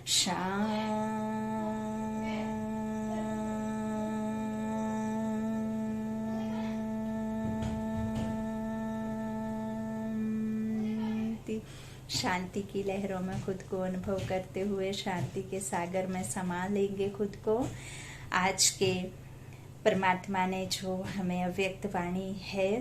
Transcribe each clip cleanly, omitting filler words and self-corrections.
शांति। शांति की लहरों में खुद को अनुभव करते हुए शांति के सागर में समा लेंगे खुद को। आज के परमात्मा ने जो हमें अव्यक्त वाणी है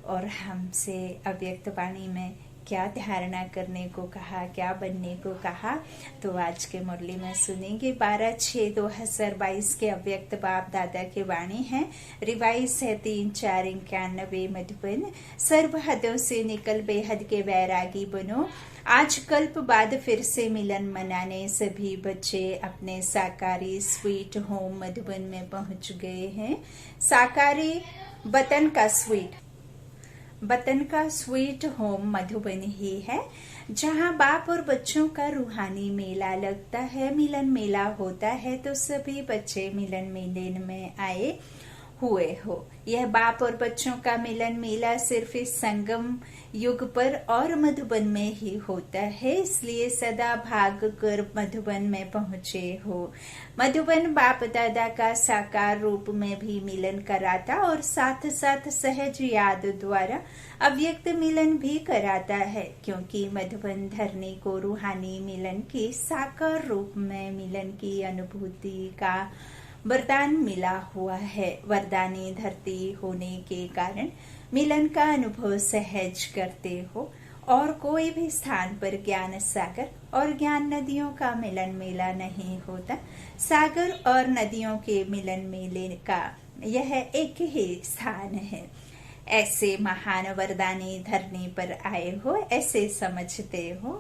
और हमसे अव्यक्त वाणी में क्या धारणा करने को कहा, क्या बनने को कहा, तो आज के मुरली में सुनेंगे। 12/6/2022 के अव्यक्त बाप दादा के वाणी है। रिवाइज है 3/4/91 मधुबन। सर्व हदों से निकल बेहद के वैरागी बनो। आज कल्प बाद फिर से मिलन मनाने सभी बच्चे अपने साकारी स्वीट होम मधुबन में पहुंच गए हैं। साकारी वतन का स्वीट होम मधुबन ही है, जहां बाप और बच्चों का रूहानी मेला लगता है। मिलन मेला होता है तो सभी बच्चे मिलन मेले में आए हुए हो। यह बाप और बच्चों का मिलन मेला सिर्फ इस संगम युग पर और मधुबन में ही होता है, इसलिए सदा भाग कर मधुबन में पहुंचे हो। मधुबन बाप दादा का साकार रूप में भी मिलन कराता और साथ साथ सहज याद द्वारा अव्यक्त मिलन भी कराता है, क्योंकि मधुबन धरनी को रूहानी मिलन की साकार रूप में मिलन की अनुभूति का वरदान मिला हुआ है। वरदानी धरती होने के कारण मिलन का अनुभव सहज करते हो और कोई भी स्थान पर ज्ञान सागर और ज्ञान नदियों का मिलन मेला नहीं होता। सागर और नदियों के मिलन मेले का यह एक ही स्थान है। ऐसे महान वरदानी धरनी पर आए हो, ऐसे समझते हो।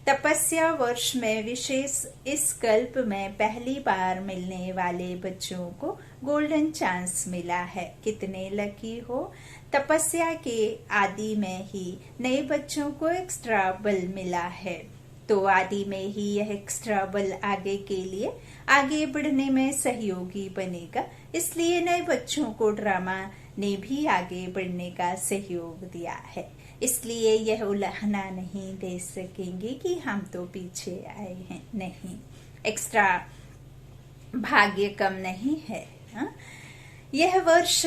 तपस्या वर्ष में विशेष इस कल्प में पहली बार मिलने वाले बच्चों को गोल्डन चांस मिला है। कितने लकी हो। तपस्या के आदि में ही नए बच्चों को एक्स्ट्रा बल मिला है, तो आदि में ही यह एक्स्ट्रा बल आगे के लिए आगे बढ़ने में सहयोगी बनेगा। इसलिए नए बच्चों को ड्रामा ने भी आगे बढ़ने का सहयोग दिया है। इसलिए यह उल्हाना नहीं दे सकेंगे कि हम तो पीछे आए हैं। नहीं, एक्स्ट्रा भाग्य कम नहीं है। यह वर्ष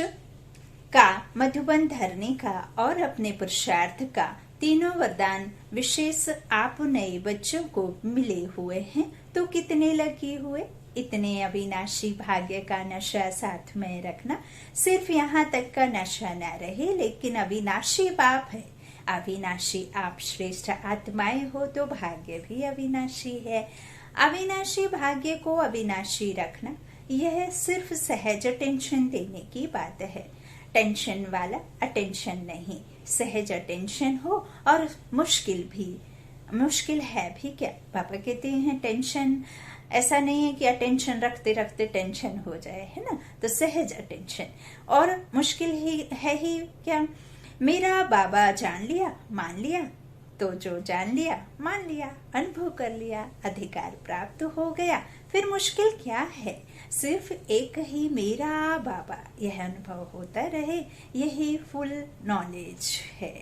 का मधुबन धरने का और अपने पुरुषार्थ का तीनों वरदान विशेष आप नए बच्चों को मिले हुए हैं, तो कितने लकी हुए। इतने अविनाशी भाग्य का नशा साथ में रखना। सिर्फ यहाँ तक का नशा न रहे, लेकिन अविनाशी बाप है, अविनाशी आप श्रेष्ठ आत्माएं हो, तो भाग्य भी अविनाशी है। अविनाशी भाग्य को अविनाशी रखना, यह सिर्फ सहज अटेंशन देने की बात है। टेंशन वाला अटेंशन नहीं, सहज अटेंशन हो। और मुश्किल है भी क्या। पापा कहते हैं टेंशन ऐसा नहीं है कि अटेंशन रखते रखते टेंशन हो जाए, है ना। तो सहज अटेंशन। और मुश्किल ही है ही क्या। मेरा बाबा जान लिया, मान लिया, तो जो जान लिया, मान लिया, अनुभव कर लिया, अधिकार प्राप्त हो गया, फिर मुश्किल क्या है। सिर्फ एक ही मेरा बाबा, यह अनुभव होता रहे, यही फुल नॉलेज है।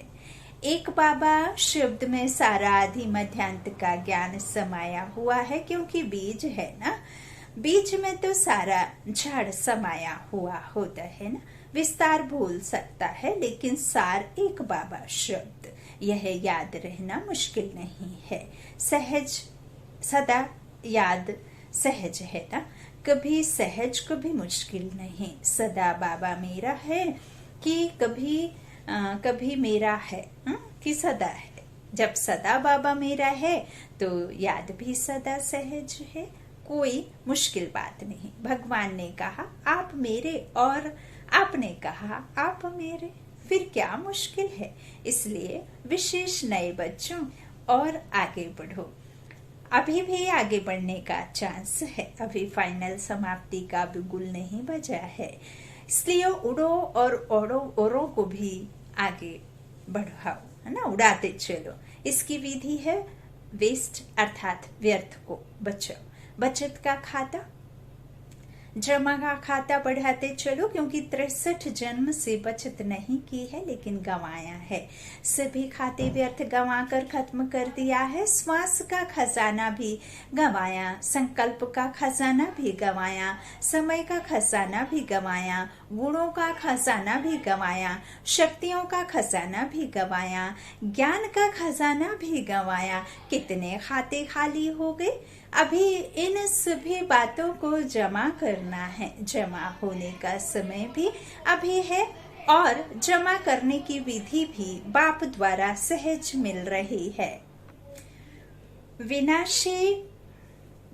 एक बाबा शब्द में सारा आदि मध्यांत का ज्ञान समाया हुआ है, क्योंकि बीज है ना। बीज में तो सारा झाड़ समाया हुआ होता है ना। विस्तार भूल सकता है, लेकिन सार एक बाबा शब्द, यह याद रहना मुश्किल नहीं है। सहज, सदा याद सहज है ना। कभी सहज कभी मुश्किल नहीं। सदा बाबा मेरा है कि कभी मेरा है, कि सदा है। जब सदा बाबा मेरा है तो याद भी सदा सहज है। कोई मुश्किल बात नहीं। भगवान ने कहा आप मेरे और आपने कहा आप मेरे, फिर क्या मुश्किल है। इसलिए विशेष नए बच्चों और आगे बढ़ो। अभी भी आगे बढ़ने का चांस है। अभी फाइनल समाप्ति का बिगुल नहीं बजा है। इसलिए उड़ो और औरों को भी आगे बढ़ाओ, है ना। उड़ाते चलो। इसकी विधि है वेस्ट अर्थात व्यर्थ को बचाओ। बचत का खाता जमा का खाता बढ़ाते चलो, क्योंकि 63 जन्म से बचत नहीं की है लेकिन गंवाया है। सभी खाते व्यर्थ गंवा कर खत्म कर दिया है। श्वास का खजाना भी गंवाया, संकल्प का खजाना भी गंवाया, समय का खजाना भी गंवाया, गुणों का खजाना भी गंवाया, शक्तियों का खजाना भी गंवाया, ज्ञान का खजाना भी गंवाया। कितने खाते खाली हो गए। अभी इन सभी बातों को जमा करना है। जमा होने का समय भी अभी है और जमा करने की विधि भी बाप द्वारा सहज मिल रही है। विनाशी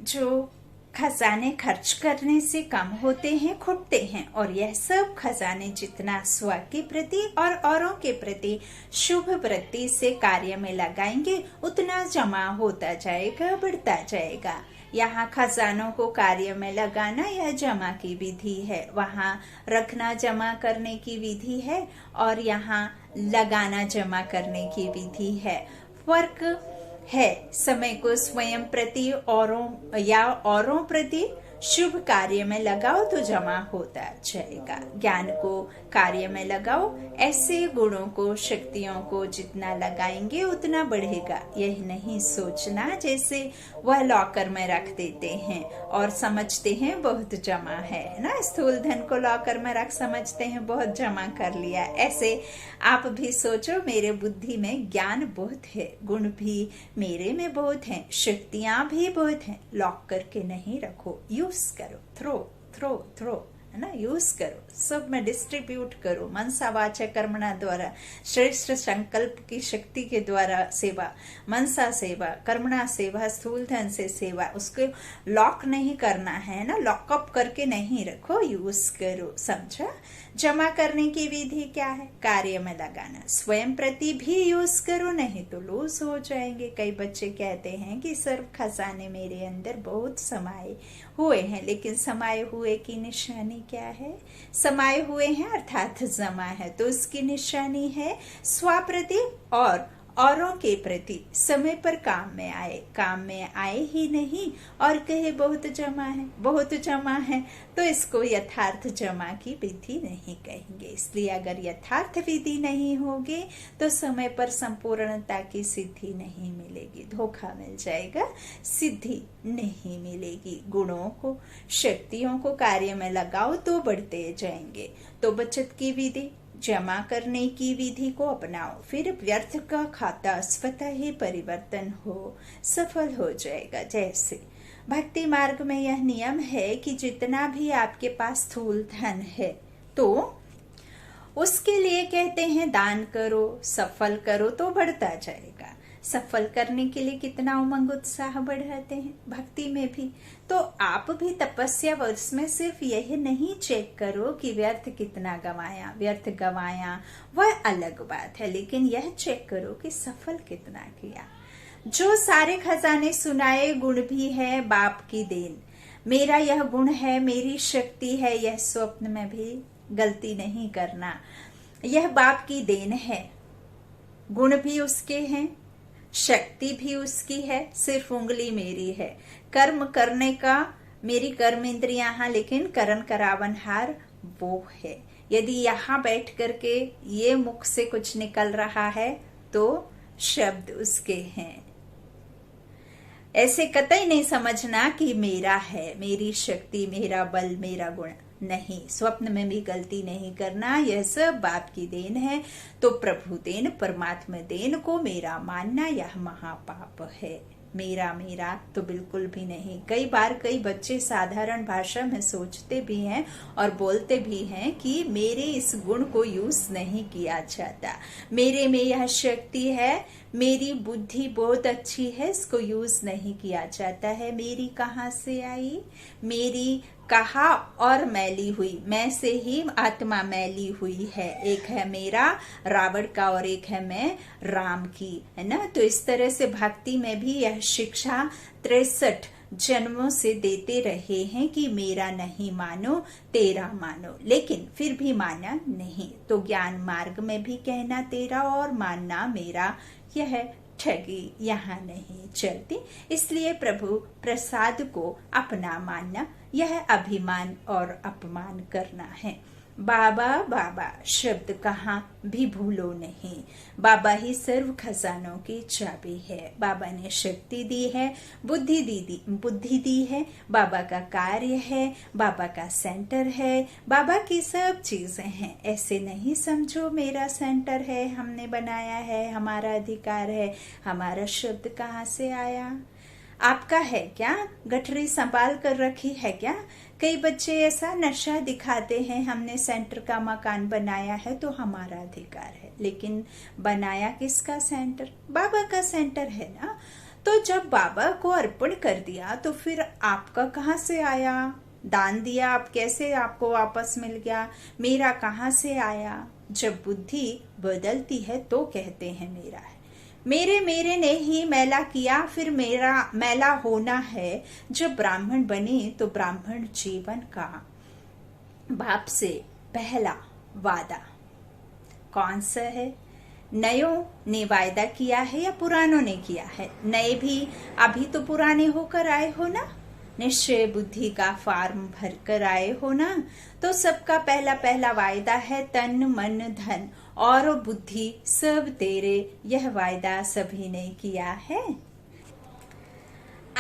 जो खजाने खर्च करने से कम होते हैं, खुटते हैं, और यह सब खजाने जितना स्व के प्रति और औरों के प्रति शुभ वृत्ति से कार्य में लगाएंगे उतना जमा होता जाएगा, बढ़ता जाएगा। यहाँ खजानों को कार्य में लगाना यह जमा की विधि है, वहाँ रखना जमा करने की विधि है, और यहाँ लगाना जमा करने की विधि है। फर्क है समय को स्वयं प्रति औरों प्रति शुभ कार्य में लगाओ तो जमा होता जाएगा। ज्ञान को कार्य में लगाओ, ऐसे गुणों को, शक्तियों को जितना लगाएंगे उतना बढ़ेगा। यही नहीं सोचना जैसे वह लॉकर में रख देते हैं और समझते हैं बहुत जमा है ना, स्थूल धन को लॉकर में रख समझते हैं बहुत जमा कर लिया। ऐसे आप भी सोचो, मेरे बुद्धि में ज्ञान बहुत है, गुण भी मेरे में बहुत है, शक्तियां भी बहुत हैं, लॉक करके नहीं रखो, यूज करो, थ्रो है ना, यूज करो, सब में डिस्ट्रीब्यूट करो। मनसा वाचा कर्मणा द्वारा, श्रेष्ठ संकल्प की शक्ति के द्वारा सेवा, मनसा सेवा, कर्मणा सेवा, स्थूल धन से सेवा, उसको लॉक नहीं करना है ना, लॉकअप करके नहीं रखो, यूज करो। समझा? जमा करने की विधि क्या है? कार्य में लगाना। स्वयं प्रति भी यूज करो, नहीं तो लूज हो जाएंगे। कई बच्चे कहते हैं कि सर खजाने मेरे अंदर बहुत समाये हुए हैं, लेकिन समाये हुए की निशानी क्या है? समाये हुए हैं अर्थात जमा है, तो उसकी निशानी है स्वप्रति और औरों के प्रति समय पर काम में आए ही नहीं और कहे बहुत जमा है, तो इसको यथार्थ जमा की विधि नहीं कहेंगे। इसलिए अगर यथार्थ विधि नहीं होगी तो समय पर संपूर्णता की सिद्धि नहीं मिलेगी, धोखा मिल जाएगा, सिद्धि नहीं मिलेगी। गुणों को, शक्तियों को कार्य में लगाओ तो बढ़ते जाएंगे। तो बचत की विधि, जमा करने की विधि को अपनाओ, फिर व्यर्थ का खाता स्वतः ही परिवर्तन हो, सफल हो जाएगा। जैसे भक्ति मार्ग में यह नियम है कि जितना भी आपके पास स्थूल धन है तो उसके लिए कहते हैं दान करो, सफल करो तो बढ़ता जाएगा। सफल करने के लिए कितना उमंग उत्साह बढ़ाते हैं भक्ति में भी। तो आप भी तपस्या वर्ष में सिर्फ यही नहीं चेक करो कि व्यर्थ कितना गवाया वह अलग बात है, लेकिन यह चेक करो कि सफल कितना किया। जो सारे खजाने सुनाए गुण भी है बाप की देन, मेरा यह गुण है, मेरी शक्ति है, यह स्वप्न में भी गलती नहीं करना, यह बाप की देन है। गुण भी उसके हैं, शक्ति भी उसकी है, सिर्फ उंगली मेरी है। कर्म करने का मेरी कर्म इंद्रियां हैं, लेकिन करण करावनहार वो है। यदि यहाँ बैठ करके ये मुख से कुछ निकल रहा है तो शब्द उसके हैं। ऐसे कतई नहीं समझना कि मेरा है, मेरी शक्ति, मेरा बल, मेरा गुण नहीं। स्वप्न में भी गलती नहीं करना, यह सब बाप की देन है। तो प्रभु देन, परमात्मा देन को मेरा मानना यह महापाप है। मेरा तो बिल्कुल भी नहीं। कई बार कई बच्चे साधारण भाषा में सोचते भी हैं और बोलते भी हैं कि मेरे इस गुण को यूज नहीं किया जाता, मेरे में यह शक्ति है, मेरी बुद्धि बहुत अच्छी है, इसको यूज नहीं किया जाता है। मेरी कहाँ से आई? मेरी कहा और मैली हुई, मैं से ही आत्मा मैली हुई है। एक है मेरा रावण का और एक है मैं राम की, है ना। तो इस तरह से भक्ति में भी यह शिक्षा 63 जन्मों से देते रहे हैं कि मेरा नहीं मानो, तेरा मानो, लेकिन फिर भी माना नहीं। तो ज्ञान मार्ग में भी कहना तेरा और मानना मेरा, यह ठगी यहाँ नहीं चलती। इसलिए प्रभु प्रसाद को अपना मानना यह अभिमान और अपमान करना है। बाबा बाबा शब्द कहाँ भी भूलो नहीं। बाबा ही सर्व खजानों की चाबी है। बाबा ने शक्ति दी है, बुद्धि दी है, बाबा का कार्य है, बाबा का सेंटर है, बाबा की सब चीजें हैं। ऐसे नहीं समझो मेरा सेंटर है, हमने बनाया है, हमारा अधिकार है। हमारा शब्द कहाँ से आया? आपका है क्या? गठरी संभाल कर रखी है क्या? कई बच्चे ऐसा नशा दिखाते हैं, हमने सेंटर का मकान बनाया है तो हमारा अधिकार है। लेकिन बनाया किसका सेंटर? बाबा का सेंटर है ना। तो जब बाबा को अर्पण कर दिया तो फिर आपका कहाँ से आया? दान दिया आप, कैसे आपको वापस मिल गया? मेरा कहाँ से आया? जब बुद्धि बदलती है तो कहते हैं मेरा है। मेरे ने ही मैला किया, फिर मेरा मैला होना है। जब ब्राह्मण बने तो ब्राह्मण जीवन का बाप से पहला वादा कौन सा है? नयों ने वायदा किया है या पुरानों ने किया है? नए भी अभी तो पुराने होकर आए हो ना। निश्चय बुद्धि का फॉर्म भर कर आए हो ना। तो सबका पहला वायदा है तन मन धन और बुद्धि सब तेरे। यह वायदा सभी ने किया है।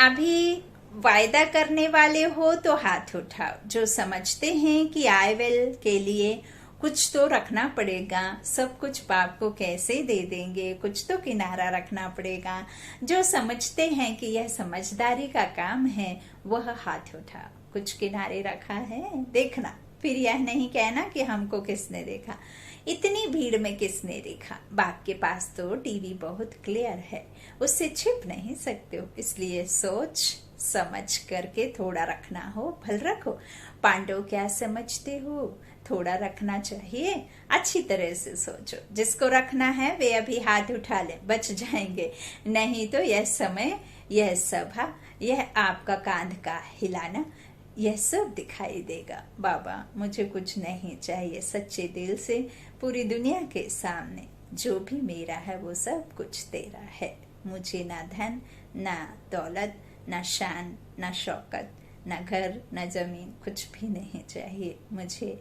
अभी वायदा करने वाले हो तो हाथ उठाओ। जो समझते हैं कि आई विल के लिए कुछ तो रखना पड़ेगा, सब कुछ बाप को कैसे दे देंगे, कुछ तो किनारा रखना पड़ेगा। जो समझते हैं कि यह समझदारी का काम है वह हाथ उठा। कुछ किनारे रखा है देखना, फिर यह नहीं कहना कि हमको किसने देखा, इतनी भीड़ में किसने देखा। बाप के पास तो टीवी बहुत क्लियर है, उससे छिप नहीं सकते हो। इसलिए सोच समझ करके थोड़ा रखना हो, भल रखो। पांडव क्या समझते हो? थोड़ा रखना चाहिए। अच्छी तरह से सोचो। जिसको रखना है वे अभी हाथ उठा ले, बच जाएंगे। नहीं तो यह समय, यह सभा, यह आपका कांध का हिलाना, यह सब दिखाई देगा। बाबा मुझे कुछ नहीं चाहिए, सच्चे दिल से पूरी दुनिया के सामने जो भी मेरा है वो सब कुछ तेरा है। मुझे ना धन, ना दौलत, ना शान, ना शौकत, ना घर, ना जमीन, कुछ भी नहीं चाहिए। मुझे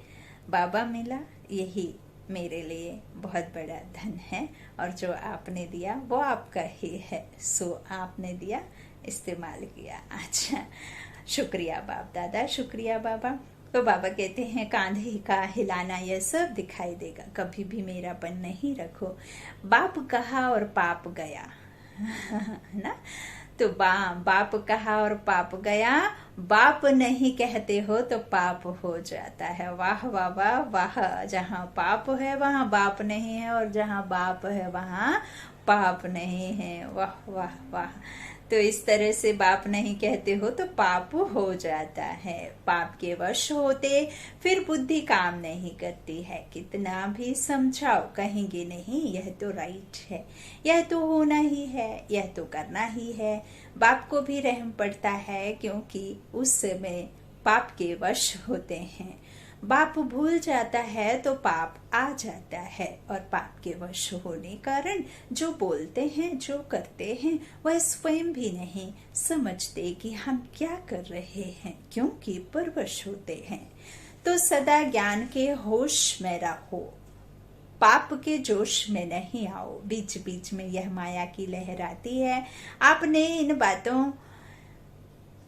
बाबा मिला, यही मेरे लिए बहुत बड़ा धन है। और जो आपने दिया वो आपका ही है। सो आपने दिया, इस्तेमाल किया। अच्छा, शुक्रिया बाप दादा, शुक्रिया बाबा। तो बाबा कहते हैं कांधे का हिलाना यह सब दिखाई देगा। कभी भी मेरापन नहीं रखो। बाप कहा और पाप गया ना। तो बाप कहा और पाप गया। बाप नहीं कहते हो तो पाप हो जाता है। वाह वाह वाह वाह। जहाँ पाप है वहाँ बाप नहीं है, और जहाँ बाप है वहाँ पाप नहीं है। वाह वाह वाह। तो इस तरह से बाप नहीं कहते हो तो पाप हो जाता है। पाप के वश होते फिर बुद्धि काम नहीं करती है। कितना भी समझाओ कहेंगे नहीं, यह तो राइट है, यह तो होना ही है, यह तो करना ही है। बाप को भी रहम पड़ता है क्योंकि उस समय पाप के वश होते हैं। बाप भूल जाता है तो पाप आ जाता है, और पाप के वश होने कारण जो बोलते हैं, जो करते हैं, वह स्वयं भी नहीं समझते कि हम क्या कर रहे हैं, क्योंकि परवश होते हैं। तो सदा ज्ञान के होश में रहो, पाप के जोश में नहीं आओ। बीच बीच में यह माया की लहर आती है। आपने इन बातों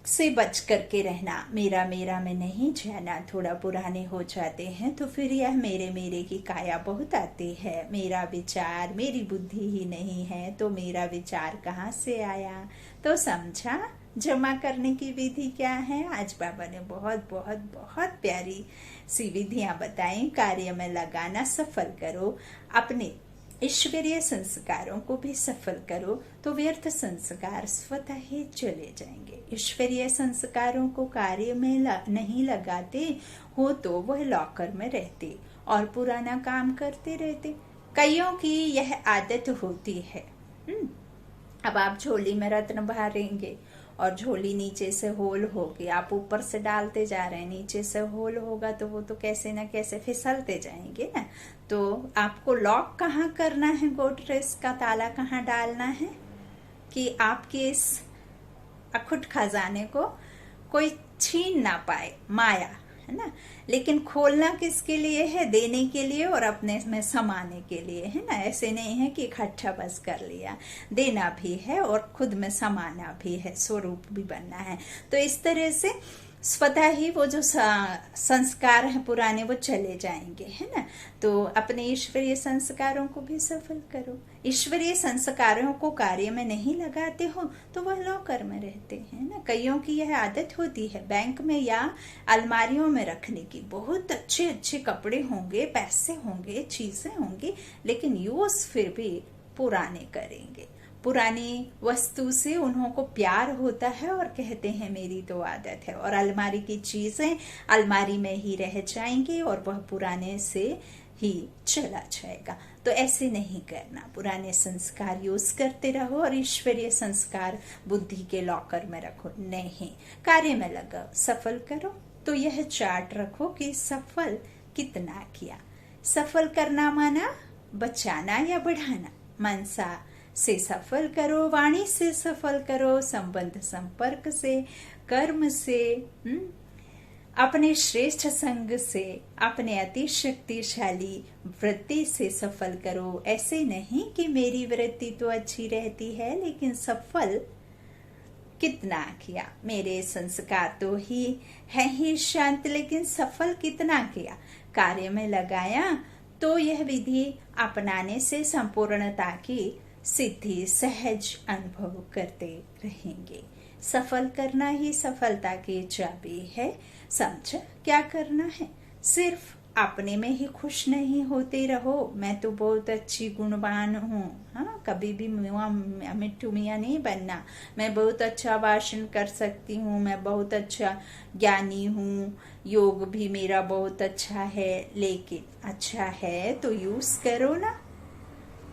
से बच करके रहना। मेरा मेरा में नहीं जाना। थोड़ा पुराने हो जाते हैं तो फिर यह मेरे मेरे की काया बहुत आती है। मेरा विचार, मेरी बुद्धि ही नहीं है तो मेरा विचार कहाँ से आया? तो समझा जमा करने की विधि क्या है। आज बाबा ने बहुत बहुत बहुत प्यारी सी विधियां बताई। कार्य में लगाना, सफल करो। अपने ईश्वरीय संस्कारों को भी सफल करो तो व्यर्थ संस्कार स्वतः ही चले जाएंगे। ईश्वरीय संस्कारों को कार्य में नहीं लगाते हो तो वह लॉकर में रहते और पुराना काम करते रहते। कईयों की यह आदत होती है। अब आप झोली में रत्न भरेंगे, और झोली नीचे से होल होगी, आप ऊपर से डालते जा रहे हैं, नीचे से होल होगा तो वो तो कैसे ना कैसे फिसलते जाएंगे ना। तो आपको लॉक कहाँ करना है, गोदरेज का ताला कहाँ डालना है कि आपके इस अखुट खजाने को कोई छीन ना पाए, माया है ना। लेकिन खोलना किसके लिए है, देने के लिए और अपने में समाने के लिए है ना। ऐसे नहीं है कि इकट्ठा बस कर लिया, देना भी है और खुद में समाना भी है, स्वरूप भी बनना है। तो इस तरह से स्वतः ही वो जो संस्कार है पुराने वो चले जाएंगे, है ना। तो अपने ईश्वरीय संस्कारों को भी सफल करो। ईश्वरीय संस्कारों को कार्य में नहीं लगाते हो तो वह लॉकर में रहते हैं ना। कईयों की यह आदत होती है बैंक में या अलमारियों में रखने की। बहुत अच्छे अच्छे कपड़े होंगे, पैसे होंगे, चीजें होंगी, लेकिन यूज फिर भी पुराने करेंगे। पुरानी वस्तु से उन्हों को प्यार होता है और कहते हैं मेरी तो आदत है, और अलमारी की चीजें अलमारी में ही रह जाएंगी और वह पुराने से ही चला जाएगा। तो ऐसे नहीं करना, पुराने संस्कार यूज करते रहो और ईश्वरीय संस्कार बुद्धि के लॉकर में रखो। नहीं, कार्य में लगाओ, सफल करो। तो यह चार्ट रखो कि सफल कितना किया। सफल करना माना बचाना या बढ़ाना। मनसा से सफल करो, वाणी से सफल करो, संबंध संपर्क से, कर्म से, अपने श्रेष्ठ संग से, अपने अति शक्तिशाली वृत्ति से सफल करो। ऐसे नहीं कि मेरी वृत्ति तो अच्छी रहती है लेकिन सफल कितना किया, मेरे संस्कार तो ही है ही शांत लेकिन सफल कितना किया, कार्य में लगाया। तो यह विधि अपनाने से संपूर्णता की सिद्धि सहज अनुभव करते रहेंगे। सफल करना ही सफलता की चाबी है। समझ क्या करना है, सिर्फ अपने में ही खुश नहीं होते रहो, मैं तो बहुत अच्छी गुणवान हूँ। हाँ, कभी भी मिट्टू मियाँ नहीं बनना, मैं बहुत अच्छा भाषण कर सकती हूँ, मैं बहुत अच्छा ज्ञानी हूँ, योग भी मेरा बहुत अच्छा है। लेकिन अच्छा है तो यूज करो ना,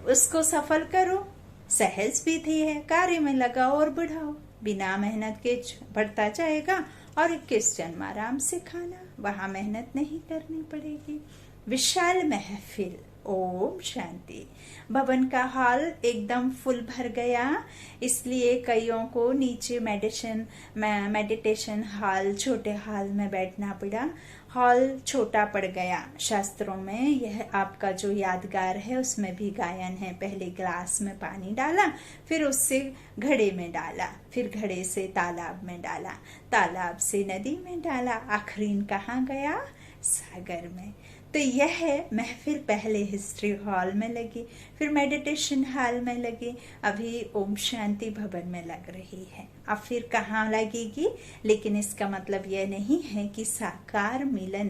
उसको सफल करो। सहज विधि है, कार्य में लगाओ और बढ़ाओ। बिना मेहनत के बढ़ता जाएगा। और 21 जन्म आराम से खाना, वहां मेहनत नहीं करनी पड़ेगी। विशाल महफिल, ओम शांति। भवन का हॉल एकदम फुल भर गया, इसलिए कईयों को नीचे मेडिटेशन हॉल, छोटे हॉल में बैठना पड़ा। हॉल छोटा पड़ गया। शास्त्रों में यह आपका जो यादगार है उसमें भी गायन है। पहले ग्लास में पानी डाला, फिर उससे घड़े में डाला, फिर घड़े से तालाब में डाला, तालाब से नदी में डाला, आखिरीन कहाँ गया, सागर में। तो यह महफिल पहले हिस्ट्री हॉल में लगी, फिर मेडिटेशन हॉल में लगी, अभी ओम शांति भवन में लग रही है। अब फिर कहाँ लगेगी? लेकिन इसका मतलब यह नहीं है कि साकार मिलन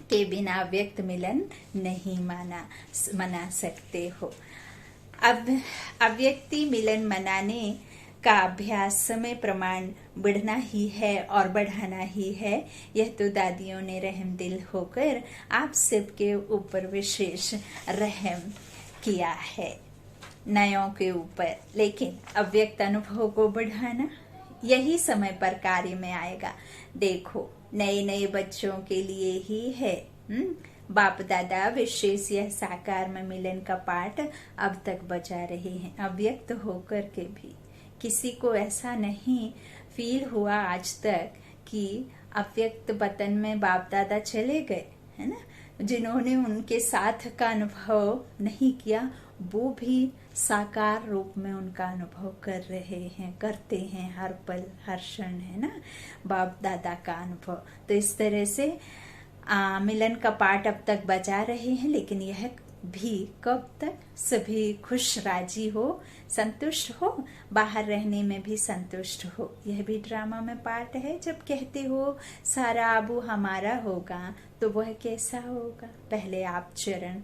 के बिना व्यक्त मिलन नहीं मना सकते हो। अब अव्यक्ति मिलन मनाने का अभ्यास समय प्रमाण बढ़ना ही है और बढ़ाना ही है। यह तो दादियों ने रहम दिल होकर आप सबके ऊपर विशेष रहम किया है, नयों के ऊपर। लेकिन अव्यक्त अनुभव को बढ़ाना यही समय पर कार्य में आएगा। देखो, नए नए बच्चों के लिए ही है। बाप दादा विशेष यह साकार में मिलन का पाठ अब तक बजा रहे हैं, अव्यक्त होकर के भी। किसी को ऐसा नहीं फील हुआ आज तक कि अव्यक्त वतन में बाप दादा चले गए, है ना। जिन्होंने उनके साथ का अनुभव नहीं किया वो भी साकार रूप में उनका अनुभव कर रहे हैं, करते हैं हर पल हर क्षण, है ना, बाप दादा का अनुभव। तो इस तरह से मिलन का पाठ अब तक बजा रहे हैं। लेकिन यह भी कब तक? सभी खुश राजी हो, संतुष्ट हो, बाहर रहने में भी संतुष्ट हो। यह भी ड्रामा में पार्ट है। जब कहते हो सारा आबू हमारा होगा तो वह कैसा होगा? पहले आप चरण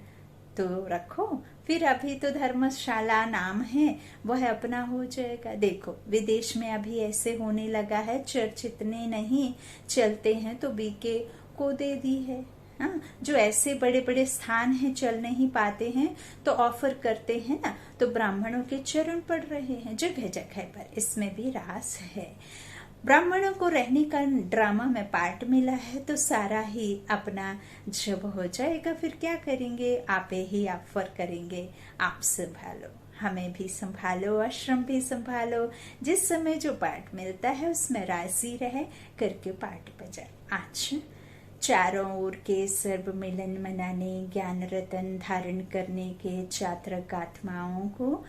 तो रखो, फिर अभी तो धर्मशाला नाम है, वह अपना हो जाएगा। देखो, विदेश में अभी ऐसे होने लगा है, चर्च इतने नहीं चलते हैं तो बीके को दे दी है हाँ, जो ऐसे बड़े बड़े स्थान हैं चल नहीं पाते हैं तो ऑफर करते हैं ना, तो ब्राह्मणों के चरण पड़ रहे हैं जगह जगह पर। इसमें भी रास है। ब्राह्मणों को रहने का ड्रामा में पार्ट मिला है तो सारा ही अपना जब हो जाएगा फिर क्या करेंगे, आपे ही ऑफर करेंगे, आप संभालो, हमें भी संभालो, आश्रम भी संभालो। जिस समय जो पार्ट मिलता है उसमें राजी रहे करके पार्ट बजाए। आज चारों ओर के सर्व मिलन मनाने, ज्ञान रतन धारण करने के चात्रक आत्माओं को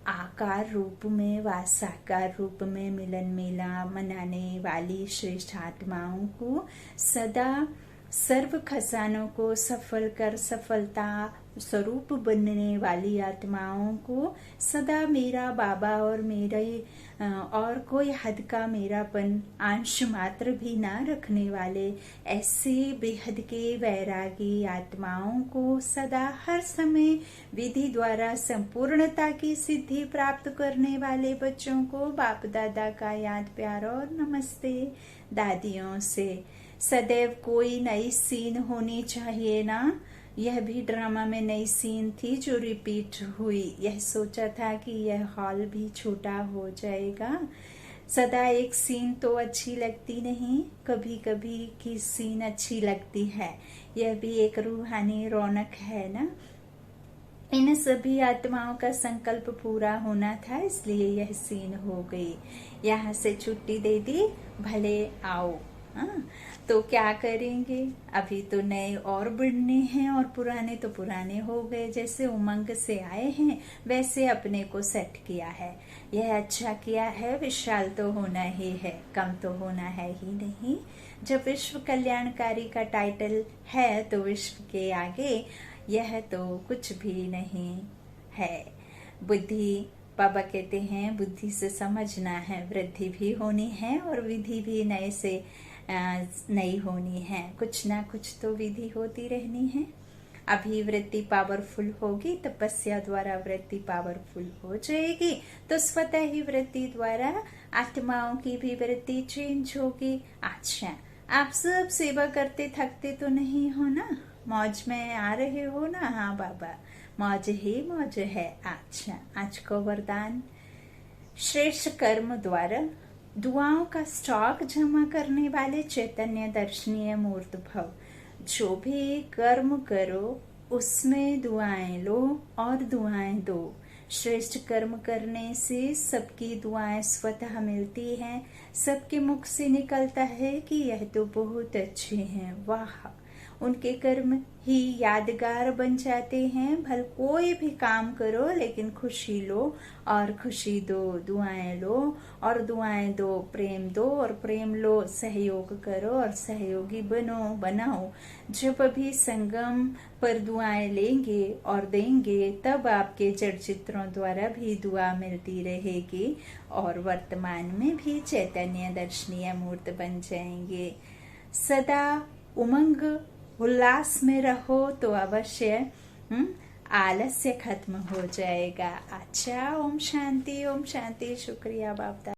आकार रूप में व साकार रूप में मिलन मेला मनाने वाली श्रेष्ठ आत्माओं को सदा सर्व खजानों को सफल कर सफलता स्वरूप बनने वाली आत्माओं को सदा मेरा बाबा और मेरे और कोई हद का मेरापन अंश मात्र भी ना रखने वाले ऐसे बेहद के वैरागी आत्माओं को सदा हर समय विधि द्वारा संपूर्णता की सिद्धि प्राप्त करने वाले बच्चों को बाप दादा का याद प्यार और नमस्ते। दादियों से सदैव कोई नई सीन होनी चाहिए ना। यह भी ड्रामा में नई सीन थी जो रिपीट हुई। यह सोचा था कि यह हॉल भी छोटा हो जाएगा। सदा एक सीन तो अच्छी लगती नहीं, कभी कभी की सीन अच्छी लगती है। यह भी एक रूहानी रौनक है ना। इन सभी आत्माओं का संकल्प पूरा होना था, इसलिए यह सीन हो गई। यहाँ से छुट्टी दे दी, भले आओ। हाँ, तो क्या करेंगे, अभी तो नए और बढ़ने हैं और पुराने तो पुराने हो गए। जैसे उमंग से आए हैं वैसे अपने को सेट किया है। यह अच्छा किया है, विशाल तो होना ही है, कम तो होना है ही नहीं। जब विश्व कल्याणकारी का टाइटल है तो विश्व के आगे यह तो कुछ भी नहीं है। बुद्धि, बाबा कहते हैं बुद्धि से समझना है, वृद्धि भी होनी है और विधि भी नए से नई होनी है। कुछ ना कुछ तो विधि होती रहनी है। अभी वृत्ति पावरफुल होगी, तपस्या द्वारा वृत्ति पावरफुल हो जाएगी तो स्वतः ही वृत्ति द्वारा आत्माओं की भी वृत्ति चेंज होगी। अच्छा, आप सब सेवा करते थकते तो नहीं हो ना, मौज में आ रहे हो ना। हाँ बाबा, मौज ही मौज है। अच्छा, आज को वरदान, श्रेष्ठ कर्म द्वारा दुआओं का स्टॉक जमा करने वाले चैतन्य दर्शनीय मूर्त भव। जो भी कर्म करो उसमें दुआएं लो और दुआएं दो। श्रेष्ठ कर्म करने से सबकी दुआएं स्वतः मिलती हैं। सबके मुख से निकलता है कि यह तो बहुत अच्छे हैं, वाह। उनके कर्म ही यादगार बन जाते हैं। भल कोई भी काम करो लेकिन खुशी लो और खुशी दो, दुआएं लो और दुआएं दो, प्रेम दो और प्रेम लो, सहयोग करो और सहयोगी बनाओ। जब अभी संगम पर दुआएं लेंगे और देंगे तब आपके जड़ चित्रों द्वारा भी दुआ मिलती रहेगी और वर्तमान में भी चैतन्य दर्शनीय मूर्त बन जाएंगे। सदा उमंग उल्लास में रहो तो अवश्य आलस्य खत्म हो जाएगा। अच्छा, ओम शांति, ओम शांति। शुक्रिया बाप दादा।